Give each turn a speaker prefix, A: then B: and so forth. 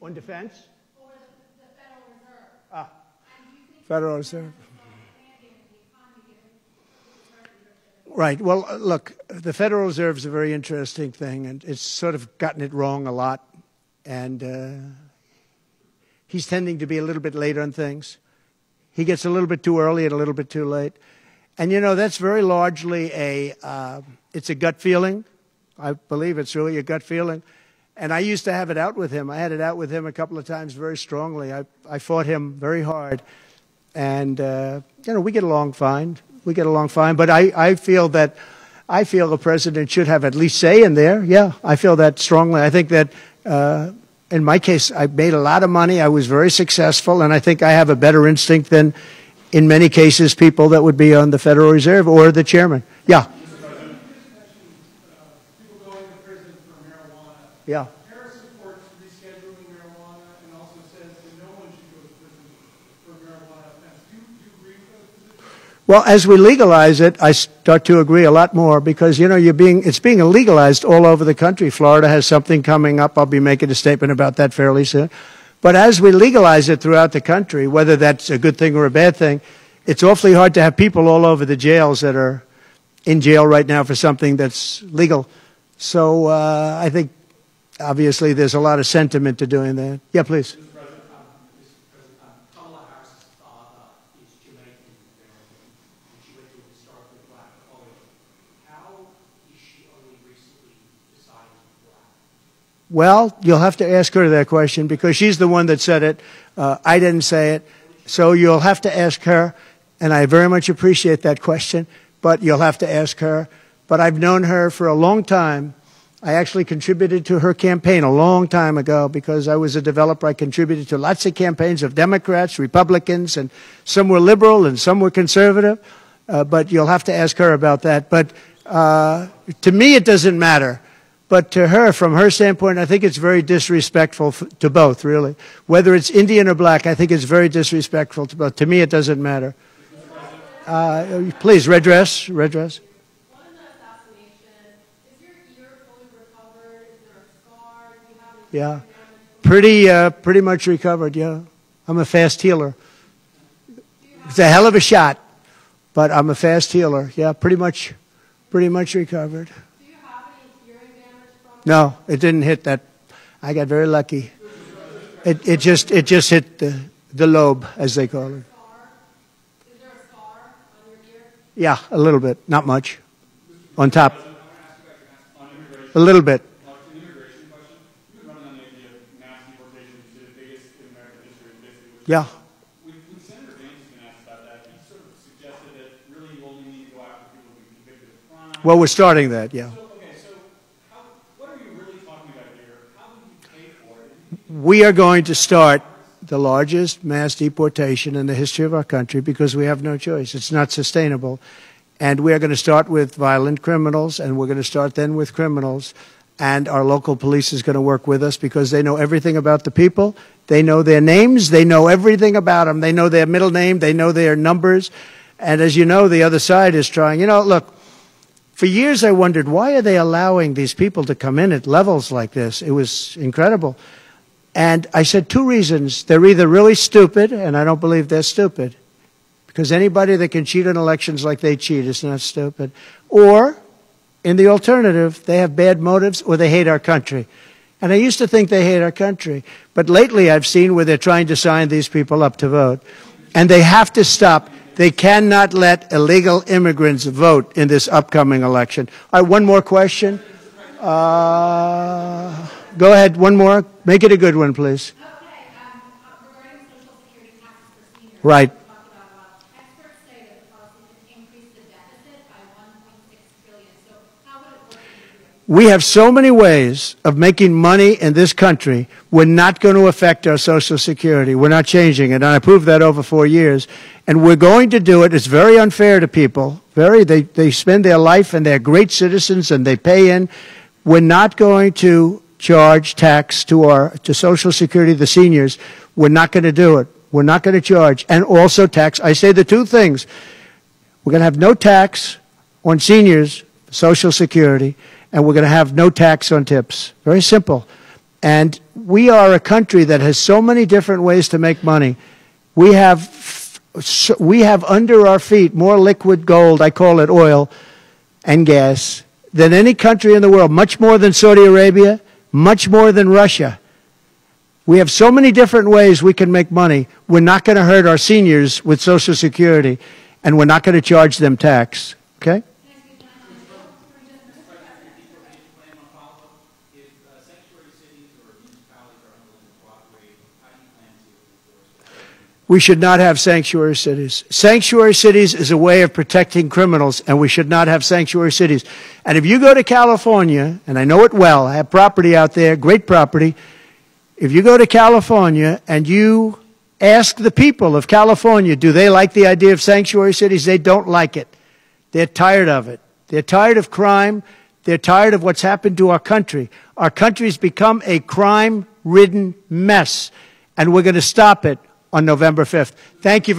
A: On defense?
B: Or the Federal Reserve.
A: Ah,
B: And do you think
C: Federal Reserve.
A: right. Well, look, the Federal Reserve is a very interesting thing, and it's sort of gotten it wrong a lot. And he's tending to be a little bit late on things. He gets a little bit too early and a little bit too late. And, you know, that's very largely it's a gut feeling. I believe it's really a gut feeling. And I used to have it out with him. I had it out with him a couple of times very strongly. I fought him very hard. And, you know, we get along fine. We get along fine. But I feel the president should have at least say in there. Yeah, I feel that strongly. I think that in my case, I made a lot of money. I was very successful. And I think I have a better instinct than, in many cases, people that would be on the Federal Reserve or the chairman. Yeah.
D: People going to prison for marijuana.
A: Yeah.
D: Harris supports rescheduling marijuana and also says that no one should go to prison for marijuana offense. Do you agree with those positions?
A: Well, as we legalize it, I start to agree a lot more because, you know, it's being illegalized all over the country. Florida has something coming up. I'll be making a statement about that fairly soon. But as we legalize it throughout the country, whether that's a good thing or a bad thing, it's awfully hard to have people all over the jails that are in jail right now for something that's legal. So I think, obviously, there's a lot of sentiment to doing that. Yeah, please.
E: Mr. President, Kamala Harris's father is Jamaican American, and she went to a historically black college. How is she only recently decided to be black?
A: Well, you'll have to ask her that question because she's the one that said it. I didn't say it. So you'll have to ask her, and I very much appreciate that question, but you'll have to ask her. But I've known her for a long time. I actually contributed to her campaign a long time ago because I was a developer. I contributed to lots of campaigns of Democrats, Republicans, and some were liberal and some were conservative. But you'll have to ask her about that. But to me, it doesn't matter. But to her, from her standpoint, I think it's very disrespectful to both, really. Whether it's Indian or black, I think it's very disrespectful to both. To me, it doesn't matter. Please, red dress.
B: What in the assassination? Is your ear fully recovered? Is there a scar? Do you have any
A: Yeah. Pretty much recovered, yeah. I'm a fast healer. It's a hell of a shot, but I'm a fast healer. Yeah, pretty much recovered.
B: Do you have any hearing damage from it?
A: No, it didn't hit that. I got very lucky. It just hit the lobe, as they call it.
B: Is there a scar on your ear?
A: Yeah, a little bit, not much. On top, a little bit.
D: An immigration question. You've been running on the idea of mass deportation to the biggest in American history, basically.
A: Yeah.
D: When Senator Vance has been asked about that, he sort of suggested that really you only need to go after people who've been convicted of crime.
A: Well, we're starting that, yeah.
D: What are you really talking about here? How will you pay for it?
A: We are going to start the largest mass deportation in the history of our country because we have no choice. It's not sustainable. And we are going to start with violent criminals, and we're going to start then with criminals. And our local police is going to work with us because they know everything about the people. They know their names. They know everything about them. They know their middle name. They know their numbers. And as you know, the other side is trying. You know, look, for years I wondered, why are they allowing these people to come in at levels like this? It was incredible. And I said two reasons. They're either really stupid, and I don't believe they're stupid, because anybody that can cheat on elections like they cheat is not stupid. Or, in the alternative, they have bad motives or they hate our country. And I used to think they hate our country. But lately I've seen where they're trying to sign these people up to vote. And they have to stop. They cannot let illegal immigrants vote in this upcoming election. All right, one more question. Go ahead, one more. Make it a good one, please.
B: Okay, regarding Social Security taxes for seniors.
A: Right.
B: Experts say that the policy could increase the deficit by $1.6 trillion. So how would it work for you?
A: We have so many ways of making money in this country. We're not going to affect our Social Security. We're not changing it. And I proved that over 4 years. And we're going to do it. It's very unfair to people. They spend their life and they're great citizens and they pay in. We're not going to charge tax to Social Security, the seniors. We're not going to do it. We're not going to charge. And also tax. I say the two things. We're going to have no tax on seniors, Social Security, and we're going to have no tax on tips. Very simple. And we are a country that has so many different ways to make money. We have under our feet more liquid gold, I call it oil, and gas, than any country in the world, much more than Saudi Arabia, much more than Russia. We have so many different ways we can make money. We're not going to hurt our seniors with Social Security, and we're not going to charge them tax. Okay? We should not have sanctuary cities. Sanctuary cities is a way of protecting criminals, and we should not have sanctuary cities. And if you go to California, and I know it well, I have property out there, great property. If you go to California and you ask the people of California, do they like the idea of sanctuary cities? They don't like it. They're tired of it. They're tired of crime. They're tired of what's happened to our country. Our country's become a crime-ridden mess, and we're going to stop it on November 5th. Thank you very much.